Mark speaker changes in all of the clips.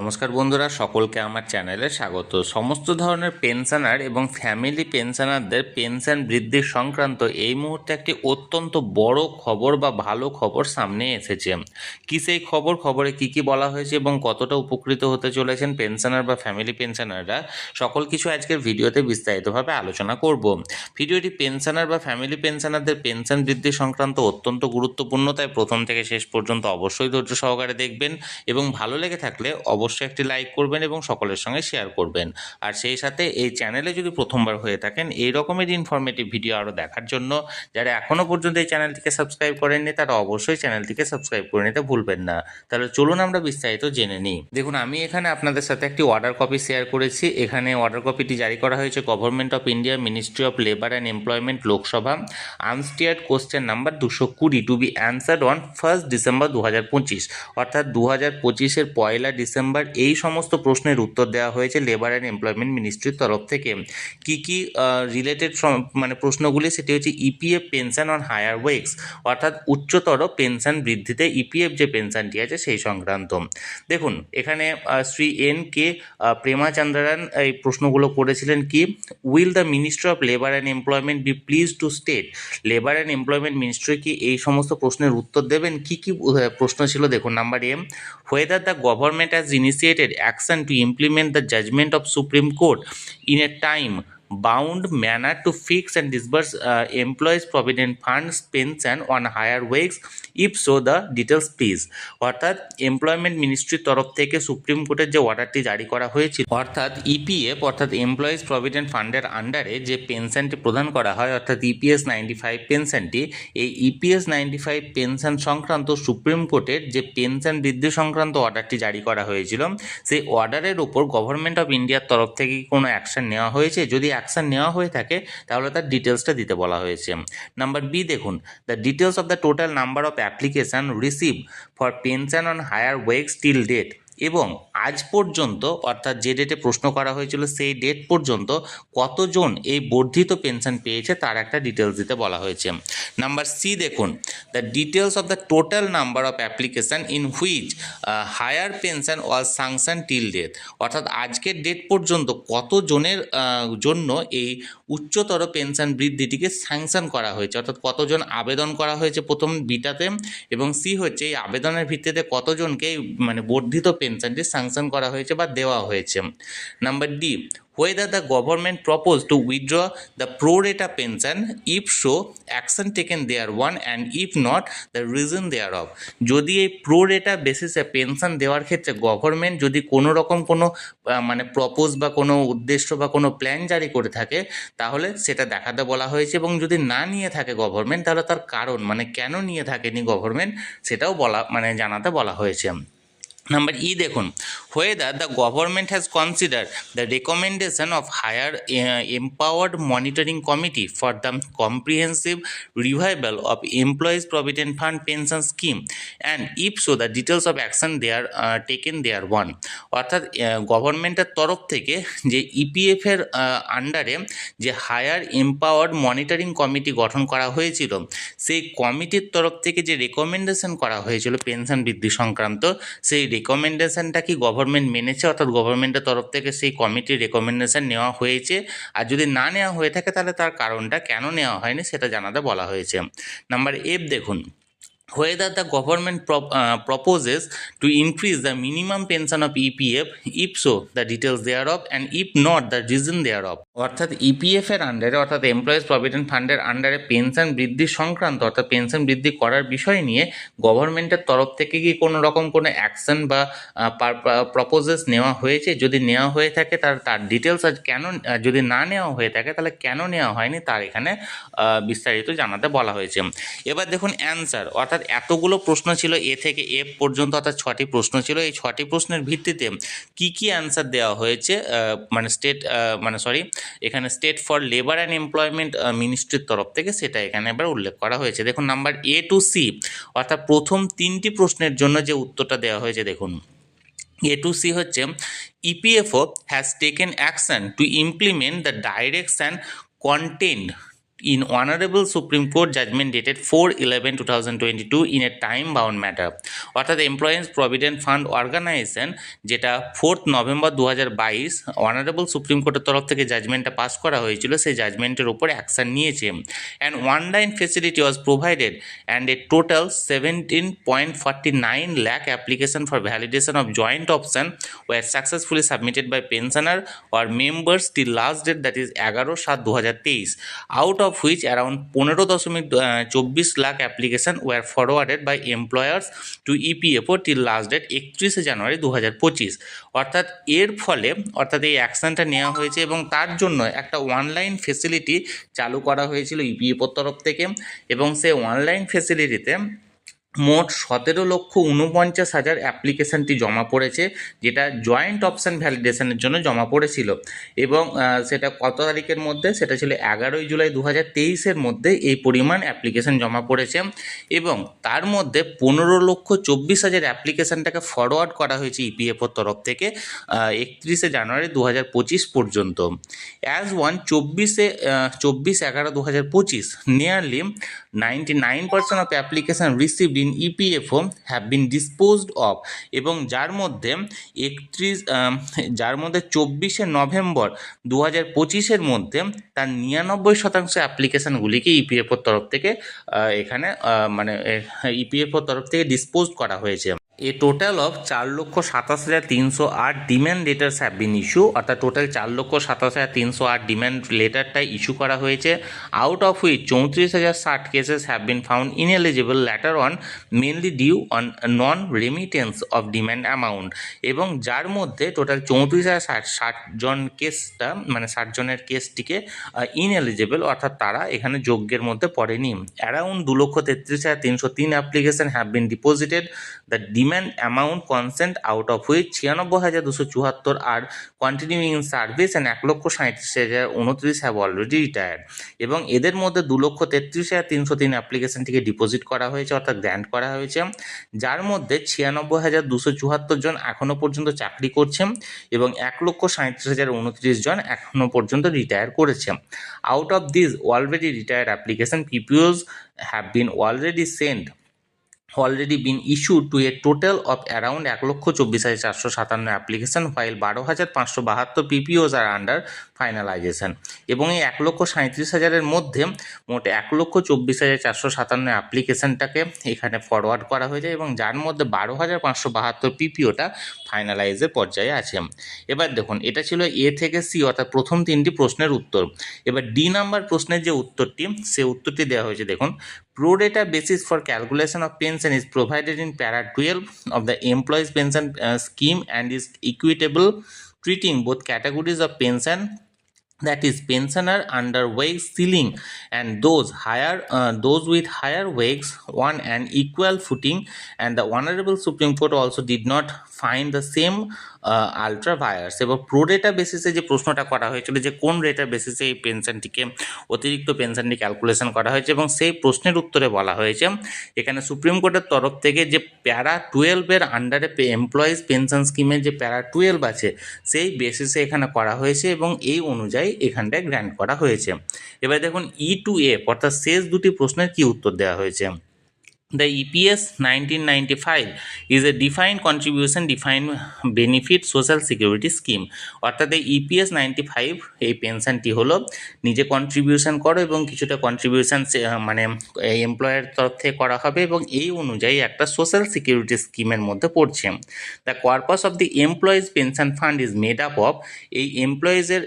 Speaker 1: নমস্কার বন্ধুরা, সকলকে আমার চ্যানেলে স্বাগত। সমস্ত ধরনের পেনশনার এবং ফ্যামিলি পেনশনারদের পেনশন বৃদ্ধির সংক্রান্ত এই মুহূর্তে একটি অত্যন্ত বড় খবর বা ভালো খবর সামনে এসেছে। কি সেই খবরে কি বলা হয়েছে এবং কতটা উপকৃত হতে চলেছেন পেনশনার বা ফ্যামিলি পেনশনাররা, সকল কিছু আজকের ভিডিওতে বিস্তারিতভাবে আলোচনা করব। ভিডিওটি পেনশনার বা ফ্যামিলি পেনশনারদের পেনশন বৃদ্ধি সংক্রান্ত অত্যন্ত গুরুত্বপূর্ণ, তাই প্রথম থেকে শেষ পর্যন্ত অবশ্যই ধৈর্য সহকারে দেখবেন এবং ভালো লেগে থাকলে অবশ্যই একটি লাইক করবেন এবং সকলের সঙ্গে শেয়ার করবেন। আর সেই সাথে এই চ্যানেলে যদি প্রথমবার হয়ে থাকেন এই রকমের ইনফরমেটিভ ভিডিও আরও দেখার জন্য যারা এখনও পর্যন্ত এই চ্যানেলটিকে সাবস্ক্রাইব করেননি তারা অবশ্যই চ্যানেলটিকে সাবস্ক্রাইব করে নিতে ভুলবেন না। তাহলে চলুন আমরা বিস্তারিত জেনে নিই। দেখুন, আমি এখানে আপনাদের সাথে একটি অর্ডার কপি শেয়ার করেছি। এখানে অর্ডার কপিটি জারি করা হয়েছে government of India, ministry of labour and employment, Lok Sabha, unstarred question number 220 to be answered on 1 December 2025, অর্থাৎ 2025-এর 1 ডিসেম্বর এই সমস্ত প্রশ্নের উত্তর দেওয়া হয়েছে লেবার অ্যান্ড এমপ্লয়মেন্ট মিনিস্ট্রির তরফ থেকে। কি রিলেটেড প্রশ্নগুলি, সেটি হচ্ছে ইপিএফ পেনশন অন হায়ার ওয়েক্স, অর্থাৎ উচ্চতর পেনশন বৃদ্ধিতে ইপিএফ যে পেনশনটি আছে সেই সংক্রান্ত। দেখুন, এখানে শ্রী এন কে প্রেমাচন্দ্রন এই প্রশ্নগুলো করেছিলেন কি, will the ministry of labour and employment be please to state, labour and employment ministry কি এই সমস্ত প্রশ্নের উত্তর দেবেন? কি প্রশ্ন ছিল দেখুন। Number M, whether the government has initiated action to implement the judgment of Supreme Court in a time bound manner to fix and disburse employees provident funds pension on higher wages, if so the details please। অর্থাৎ employment মিনিস্ট্রির তরফ থেকে supreme কোর্টের যে অর্ডারটি জারি করা হয়েছিল, অর্থাৎ ইপিএফ অর্থাৎ এমপ্লয়িজ প্রভিডেন্ট ফান্ডের আন্ডারে যে পেনশনটি প্রদান করা হয় অর্থাৎ ইপিএস 95 পেনশনটি, এই ইপিএস 95 পেনশন সংক্রান্ত সুপ্রিম কোর্টের যে পেনশন বৃদ্ধি সংক্রান্ত অর্ডারটি জারি করা হয়েছিল, সেই অর্ডারের উপর গভর্নমেন্ট অফ ইন্ডিয়ার তরফ থেকে কোনো অ্যাকশন নেওয়া হয়েছে? যদি অ্যাকশন নেওয়া হয়ে থাকে তাহলে তার ডিটেলসটা দিতে বলা হয়েছে। নাম্বার বি দেখুন, the details of the total number of application receive for pension on higher wages till date, এবং আজ পর্যন্ত অর্থাৎ যে ডেটে প্রশ্ন করা হয়েছিল সেই ডেট পর্যন্ত কতজন এই বর্ধিত পেনশন পেয়েছে তার একটা ডিটেলস দিতে বলা হয়েছে। নাম্বার সি দেখুন, the details of the total number of application in which higher pension was sanction till date, অর্থাৎ আজকের ডেট পর্যন্ত কতজনের জন্য এই উচ্চতর পেনশন বৃদ্ধিটিকে স্যাংশন করা হয়েছে, অর্থাৎ কতজন আবেদন করা হয়েছে প্রথম বিটাতে, এবং সি হচ্ছে এই আবেদনের ভিত্তিতে কতজনকে বর্ধিত পেনশনটি স্যাংশন করা হয়েছে বা দেওয়া হয়েছে। Number D, whether the government proposed to withdraw the pro rata pension, if so action taken thereon, and if not the reason thereof। যদি এই প্রো রেটা বেসিসে পেনশন দেওয়ার ক্ষেত্রে গভর্নমেন্ট যদি কোনো রকম কোনো প্রপোজ বা কোনো উদ্দেশ্য বা কোনো প্ল্যান জারি করে থাকে তাহলে সেটা দেখাতে বলা হয়েছে, এবং যদি না নিয়ে থাকে গভর্নমেন্ট তাহলে তার কারণ কেন নিয়ে থাকেনি গভর্নমেন্ট সেটাও জানাতে বলা হয়েছে। নাম্বার ই দেখুন, whether the government has considered the recommendation of higher empowered monitoring committee for the comprehensive revival of employees provident fund pension scheme, and if so the details of action they are taken thereon। অর্থাৎ গভর্নমেন্টের তরফ থেকে যে EPF এর আন্ডারে যে higher empowered monitoring committee গঠন করা হয়েছিল, সেই কমিটির তরফ থেকে যে রেকমেন্ডেশন করা হয়েছিল পেনশন বৃদ্ধি সংক্রান্ত, সেই রেকমেন্ডেশনটা কি গভর্নমেন্ট মেনেছে, অর্থাৎ গভর্নমেন্টের তরফ থেকে সেই কমিটির রেকমেন্ডেশন নেওয়া হয়েছে, আর যদি না নেওয়া হয়ে থাকে তাহলে তার কারণটা কেন নেওয়া হয়নি সেটা জানাতে বলা হয়েছে। নাম্বার এফ দেখুন, whether the government proposes to increase the minimum pension of EPF, if so the details thereof, and if not the reason thereof। অর্থাৎ ইপিএফ এর আন্ডারে অর্থাৎ এমপ্লয়িজ প্রভিডেন্ট ফান্ডের আন্ডারে পেনশন বৃদ্ধি সংক্রান্ত অর্থাৎ পেনশন বৃদ্ধি করার বিষয় নিয়ে গভর্নমেন্টের তরফ থেকে কি কোনো রকম কোনো অ্যাকশন বা প্রপোজেস নেওয়া হয়েছে? যদি নেওয়া হয়ে থাকে তার ডিটেলস আজ কেন, যদি না নেওয়া হয়ে থাকে তাহলে কেন নেওয়া হয়নি তার এখানে বিস্তারিত জানাতে বলা হয়েছে। এবার দেখুন অ্যান্সার, অর্থাৎ এতগুলো প্রশ্ন ছিল এ থেকে এফ পর্যন্ত, অর্থাৎ 6টি প্রশ্ন ছিল। এই 6টি প্রশ্নের ভিত্তিতে কি অ্যান্সার দেওয়া হয়েছে এখানে state for labour and employment মিনিস্ট্রির তরফ থেকে সেটা এখানে এবার উল্লেখ করা হয়েছে। দেখুন নাম্বার এ টু সি, অর্থাৎ প্রথম 3টি প্রশ্নের জন্য যে উত্তরটা দেওয়া হয়েছে দেখুন, এ টু সি হচ্ছে EPFO has taken action to implement the direction content in Honorable Supreme Court judgment dated 4/11/2022 in a time bound matter অর্থাৎ এমপ্লয়িজ প্রভিডেন্ট ফান্ড অর্গানাইজেশন যেটা 4 নভেম্বর 2022 অনারেবল সুপ্রিম কোর্টের তরফ থেকে জাজমেন্টটা পাস করা হয়েছিল, সেই জাজমেন্টের উপর অ্যাকশন নিয়েছে। And online facility was provided and a total 17.49 lakh application for validation of joint option were successfully submitted by pensioner or members till last date, that is 11/7/2023, out of which around 15.24 lakh application were forwarded by employers to EPFO till last date 31 জানুয়ারি 2025। অর্থাৎ এর ফলে এই অ্যাকশনটা নেওয়া হয়েছে এবং তার জন্য একটা অনলাইন ফেসিলিটি চালু করা হয়েছিল ইপিএফওর তরফ থেকে, এবং সেই অনলাইন ফেসিলিটিতে মোট 17,49,000 অ্যাপ্লিকেশানটি জমা পড়েছে, যেটা জয়েন্ট অপশান ভ্যালিডেশনের জন্য জমা পড়েছিল। এবং সেটা কত তারিখের মধ্যে? সেটা ছিল 11 জুলাই 2023 মধ্যে এই পরিমাণ অ্যাপ্লিকেশান জমা পড়েছে, এবং তার মধ্যে 15,24,000 অ্যাপ্লিকেশানটাকে ফরওয়ার্ড করা হয়েছে ইপিএফওর তরফ থেকে 31 জানুয়ারি 2025 পর্যন্ত। As one 24/11/2025 nearly 99% of application received in EPFO have been disposed of, এবং যার মধ্যে 24 নভেম্বর 2025 মধ্যে তার 99% অ্যাপ্লিকেশানগুলিকে ইপিএফওর তরফ থেকে এখানে ইপিএফওর তরফ থেকে ডিসপোজ করা হয়েছে। A total of 4,27,308 demand letters have been issue, অর্থাৎ টোটাল 4,27,308 ডিম্যান্ড লেটারটাই ইস্যু করা হয়েছে। Out of which 34,060 cases have been found ineligible later on mainly due on non remittance of demand amount, এবং যার মধ্যে টোটাল 34,060 জন কেসটা 60 জনের কেসটিকে ইনএলিজিবল, অর্থাৎ তারা এখানে যোগ্যের মধ্যে পড়েনি। Around 2,33,303 application have been deposited the demand amount consent, out of which 96,274 are continuing in service and 1,37,029 have already retired. এবং এদের মধ্যে 2,33,303 অ্যাপ্লিকেশনটিকে ডিপোজিট করা হয়েছে, অর্থাৎ গ্র্যান্ট করা হয়েছে, যার মধ্যে 96,274 জন এখনও পর্যন্ত চাকরি করছেন এবং 1,37,029 জন এখনও পর্যন্ত রিটায়ার করেছে। Out of this already retired application PPOs have been already been issued to a total of around 1,24,457 application, while 12,572 PPOs are under finalization। এবং এই 1,37,000 মধ্যে মোট 1,24,457 অ্যাপ্লিকেশনটাকে এখানে ফরওয়ার্ড করা হয়েছে, এবং যার মধ্যে 12,572 পিপিওটা ফাইনালাইজের পর্যায়ে আছে। এবার দেখুন, এটা ছিল এ থেকে সি, অর্থাৎ প্রথম 3টি প্রশ্নের উত্তর। এবার ডি নাম্বার প্রশ্নের যে উত্তরটি, সে উত্তরটি দেওয়া হয়েছে দেখুন। Pro rata basis for calculation of pension is provided in para 12 of the employees pension scheme and is equitable, treating both categories of pension, that is pensioner under wage ceiling and those with higher wage on an equal footing, and the Honorable Supreme Court also did not find the same ultra vires. এবং pro রেটা বেসিসে যে প্রশ্নটা করা হয়েছিল যে কোন রেটার বেসিসে এই পেনশনটিকে অতিরিক্ত পেনশনটি ক্যালকুলেশন করা হয়েছে, এবং সেই প্রশ্নের উত্তরে বলা হয়েছে এখানে সুপ্রিম কোর্টের তরফ থেকে যে প্যারা 12 আন্ডারে এমপ্লয়িজ পেনশন স্কিমের যে প্যারা 12 আছে সেই বেসিসে এখানে করা হয়েছে, এবং এই অনুযায়ী এখানটায় গ্র্যান্ট করা হয়েছে। এবার দেখুন E2F অর্থাৎ শেষ দুটি প্রশ্নের কি উত্তর দেওয়া হয়েছে। The EPS 1995 is a defined contribution defined benefit social security scheme, অর্থাৎ এই EPS 95 এই পেনশনটি হলো নিজে কন্ট্রিবিউশন করো এবং কিছুটা কন্ট্রিবিউশন এমপ্লয়ার তরফ থেকে করা হবে, এবং এই অনুযায়ী একটা সোশ্যাল সিকিউরিটি স্কিমের মধ্যে পড়ছে। The corpus of the employees pension fund is made up of, এই এমপ্লয়িজের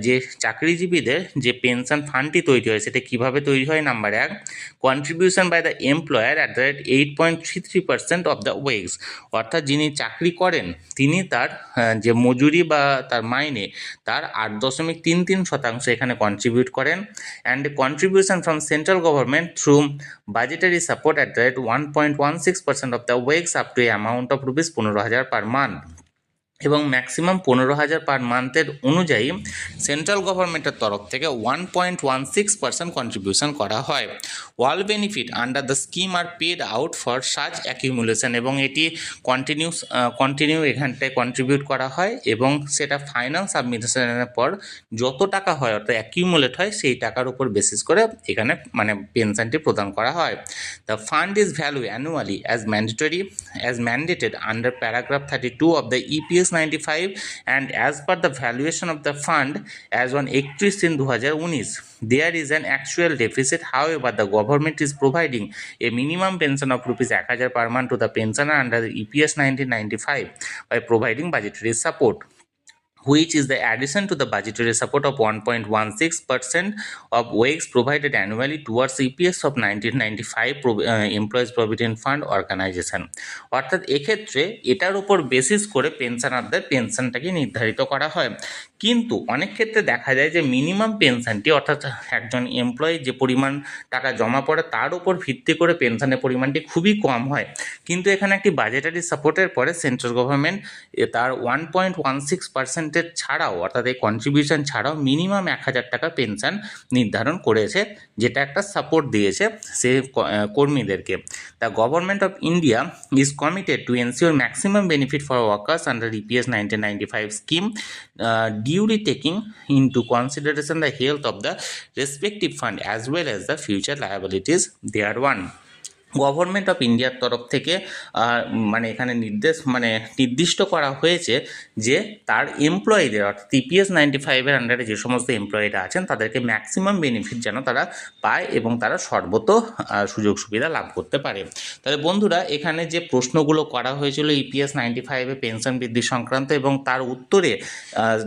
Speaker 1: যে চাকরিজীবীদের যে পেনশন ফান্ডটি তৈরি হয় সেটা কীভাবে তৈরি হয়? Number 1, contribution by the employer at the rate 8.33% of the wage, অর্থাৎ যিনি চাকরি করেন তিনি তার যে মজুরি বা তার মাইনে তার 8.33% এখানে কন্ট্রিবিউট করেন, and contribution from central government through budgetary support at the rate 1.16% of the wage up to a amount of rupees 15,000 per month, এবং ম্যাক্সিমাম 15,000 পার মান্থের অনুযায়ী সেন্ট্রাল গভর্নমেন্টের তরফ থেকে 1.16% কন্ট্রিবিউশন করা হয়। All benefit under the scheme are paid out for such accumulation, এবং এটি কন্টিনিউ এখানটায় কন্ট্রিবিউট করা হয় এবং সেটা ফাইনাল সাবমিশনের পর যত টাকা হয় অর্থাৎ অ্যাকিউমুলেট হয় সেই টাকার উপর বেসিস করে এখানে মানে পেনশনটি প্রদান করা হয়। The fund is value annually as mandated under paragraph 32 of the EPS 95 and as per the valuation of the fund as on 31 in 2019. There is an actual deficit. However, the government is providing a minimum pension of rupees 1,000 per month to the pensioner under the EPS 1995 by providing budgetary support, which is the addition to the budgetary support of 1.16% of wage provided annually towards EPS of 1995 Employees Provident Fund Organization. অর্থাৎ এক্ষেত্রে এটার উপর basis করে পেনশনারদের পেনশনটাকে নির্ধারিত করা হয়। কিন্তু অনেক ক্ষেত্রে দেখা যায় যে মিনিমাম পেনশনটি অর্থাৎ একজন এমপ্লয়ি যে পরিমাণ টাকা জমা পড়ে তার উপর ভিত্তি করে পেনশনের পরিমাণটি খুবই কম হয়, কিন্তু এখানে একটি বাজেটারি সাপোর্টের পরে সেন্ট্রাল গভর্নমেন্ট তার 1.16% ছাড়াও অর্থাৎ এই কন্ট্রিবিউশন ছাড়াও মিনিমাম 1,000 টাকা পেনশন নির্ধারণ করেছে, যেটা একটা সাপোর্ট দিয়েছে সে কর্মীদেরকে। The government of India is committed to ensure maximum benefit for workers under EPS 1995 scheme, duly taking into consideration the health of the respective fund as well as the future liabilities thereon. Government of ইন্ডিয়ার তরফ থেকে মানে এখানে নির্দিষ্ট করা হয়েছে যে তার এমপ্লয়ীদের অর্থাৎ EPS 95-এর আন্ডারে যে সমস্ত এমপ্লয়িরা আছেন তাদেরকে ম্যাক্সিমাম বেনিফিট যেন তারা পায় এবং তারা সর্বত সুযোগ সুবিধা লাভ করতে পারে। তাহলে বন্ধুরা, এখানে যে প্রশ্নগুলো করা হয়েছিল EPS 95-এ পেনশন বৃদ্ধি সংক্রান্ত এবং তার উত্তরে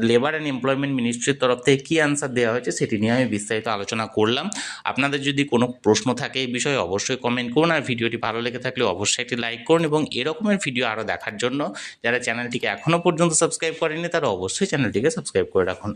Speaker 1: লেবার অ্যান্ড এমপ্লয়মেন্ট মিনিস্ট্রির তরফ থেকে কী অ্যান্সার দেওয়া হয়েছে সেটি নিয়ে আমি বিস্তারিত আলোচনা করলাম। আপনাদের যদি কোনো প্রশ্ন থাকে এই বিষয়ে অবশ্যই কমেন্ট করুন, আর ভিডিওটি ভালো লেগে থাকলে অবশ্যই একটি লাইক করুন এবং এরকমের ভিডিও আরও দেখার জন্য যারা চ্যানেলটিকে এখনও পর্যন্ত সাবস্ক্রাইব করেনি তারা অবশ্যই চ্যানেলটিকে সাবস্ক্রাইব করে রাখুন।